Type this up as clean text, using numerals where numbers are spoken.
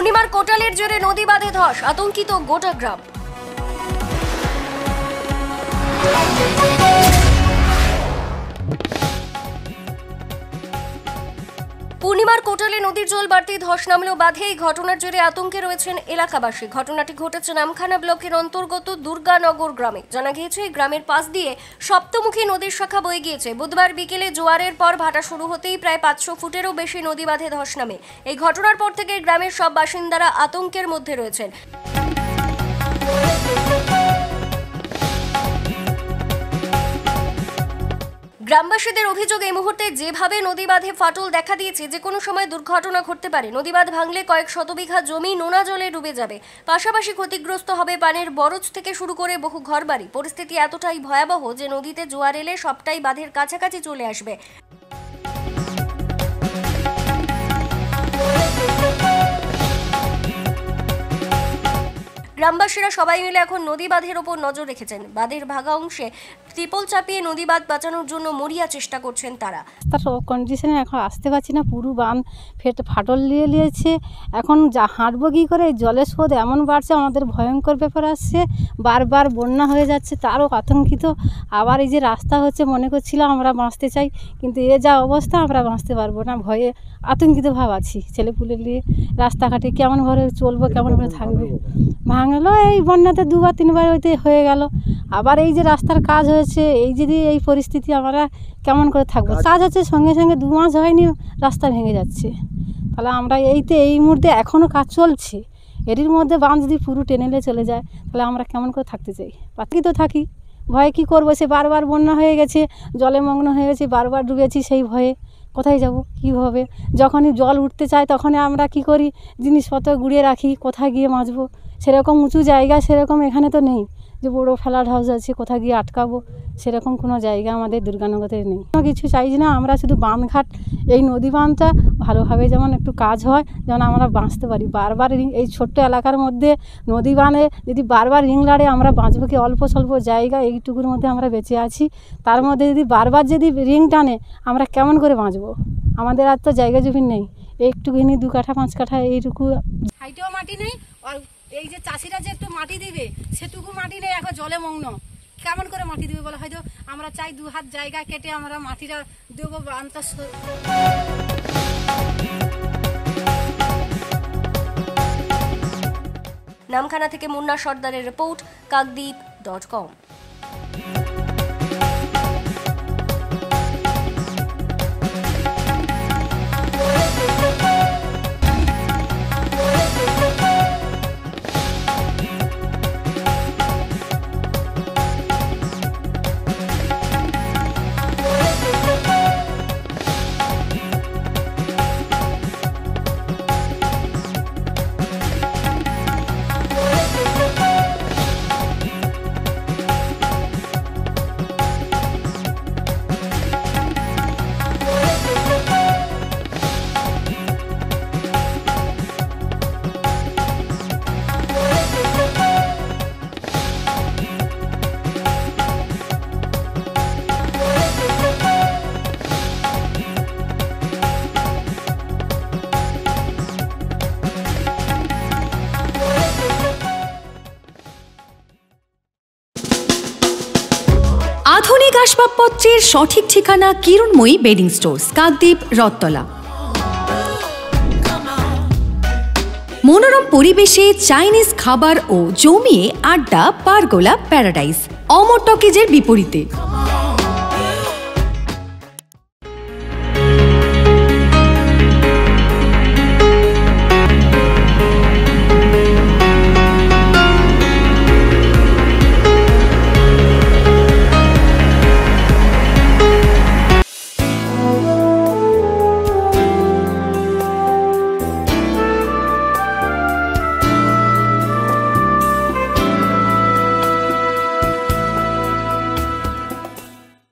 পূর্ণিমার কোটালের জোরে নদী বাঁধে ধস, আতঙ্কিত গোটা গ্রাম। পূর্ণিমার কোটালে নদীর জল বাড়তেই ধস নামলেও বাঁধে। এই ঘটনার জোরে আতঙ্কে রয়েছেন এলাকাবাসী। ঘটনাটি ঘটেছে নামখানা ব্লকের অন্তর্গত দুর্গানগর গ্রামে। জানা গিয়েছে এই গ্রামের পাশ দিয়ে সপ্তমুখী নদীর শাখা বয়ে গিয়েছে। বুধবার বিকেলে জোয়ারের পর ভাটা শুরু হতেই প্রায় 500 ফুটেরও বেশি নদী বাঁধে ধস নামে। এই ঘটনার পর থেকে গ্রামের সব বাসিন্দারা আতঙ্কের মধ্যে রয়েছেন। গ্রামবাসীদের অভিযোগ, এই মুহূর্তে যেভাবে নদী বাঁধে ফাটল দেখা দিয়েছে, যে কোনো সময় দুর্ঘটনা ঘটতে পারে। নদী বাঁধ ভাঙলে কয়েক শতবিঘা জমি নোনা জলে ডুবে যাবে। পাশাপাশি ক্ষতিগ্রস্ত হবে পানের বরজ থেকে শুরু করে বহু ঘরবাড়ি। পরিস্থিতি এতটাই ভয়াবহ যে নদীতে জোয়ার এলে সবটাই বাঁধের কাছাকাছি চলে আসবে। গ্রামবাসীরা সবাই মিলে এখন নদী বাঁধের ওপর নজর রেখেছেন। বাঁধের ভাঙা অংশে ত্রিপল চাপিয়ে নদী বাঁধ বাঁচানোর জন্য মরিয়া চেষ্টা করছেন তারা। তার কন্ডিশনে এখন আসতে পারছি না, পুরো বাঁধ ফাটল নিয়েছে। এখন যা হাঁটবো কী করে? জলের স্রোত এমন বাড়ছে, আমাদের ভয়ঙ্কর ব্যাপার আসছে। বারবার বন্যা হয়ে যাচ্ছে, তারও আতঙ্কিত। আবার এই যে রাস্তা হচ্ছে, মনে করছিলাম আমরা বাঁচতে চাই, কিন্তু এ যা অবস্থা আমরা বাঁচতে পারবো না। ভয়ে আতঙ্কিত ভাব আছি। ছেলেপুলে নিয়ে রাস্তাঘাটে কেমনভাবে চলবো, কেমনভাবে থাকবে। ভাঙলো এই বন্যাতে 2-3 বার হয়ে গেল। আবার এই যে রাস্তার কাজ হয়েছে, এই যদি এই পরিস্থিতি আমরা কেমন করে থাকবো? কাজ হচ্ছে সঙ্গে সঙ্গে 2 মাস হয়নি রাস্তা ভেঙে যাচ্ছে। তাহলে আমরা এই মুহূর্তে এখনও কাজ চলছে, এরই মধ্যে বাঁধ যদি পুরো টেনেলে চলে যায়, তাহলে আমরা কেমন করে থাকতে চাই? বাকি তো থাকি, ভয়ে কী করবো? সে বারবার বন্যা হয়ে গেছে, জলে মগ্ন হয়ে গেছে, বারবার ডুবেছি, সেই ভয়ে কোথায় যাব, কীভাবে? যখনই জল উঠতে চায় তখনই আমরা কি করি? জিনিসপত্র গুড়িয়ে রাখি, কোথায় গিয়ে বাঁচবো? সেরকম উঁচু জায়গা সেরকম এখানে তো নেই যে বড় ফ্ল্যাট হাউস আছে, কোথায় গিয়ে আটকাবো, সেরকম কোনো জায়গা আমাদের দুর্গানগরে নেই। কোনো কিছু চাইছি না, আমরা শুধু বাঁধঘাট, এই নদী বাঁধটা ভালোভাবে যেমন একটু কাজ হয়, যেমন আমরা বাঁচতে পারি। বারবার এই ছোট্ট এলাকার মধ্যে নদী বাঁধে যদি বারবার রিং লাড়ে, আমরা বাঁচবো কি? অল্প স্বল্প জায়গা, এইটুকুর মধ্যে আমরা বেঁচে আছি। তার মধ্যে যদি বারবার যদি রিং টানে, আমরা কেমন করে বাঁচবো? আমাদের আর তো জায়গা জমি নেই, একটুখানি 2 কাঠা 5 কাঠা এইটুকু হাইটেও মাটি নেই। আর এই যে চাষিরা যে একটু মাটি দিবে, সেটুকু মাটি নেই, এখন জলে মগ্ন। কেমন করে মাটি দিবে বলে? হয়তো আমরা চাই 2 হাত জায়গা কেটে আমরা মাটিটা দেবো। নামখানা থেকে মুন্না সর্দারের রিপোর্ট, কাকদ্বীপ.com। আধুনিক আসবাবপত্রের সঠিক ঠিকানা কিরণময়ী বেডিং স্টোর্স, কাকদ্বীপ, রথতলা। মনোরম পরিবেশে চাইনিজ খাবার ও জমিয়ে আড্ডা, পারগোলা প্যারাডাইস। অমর টকিজের বিপরীতে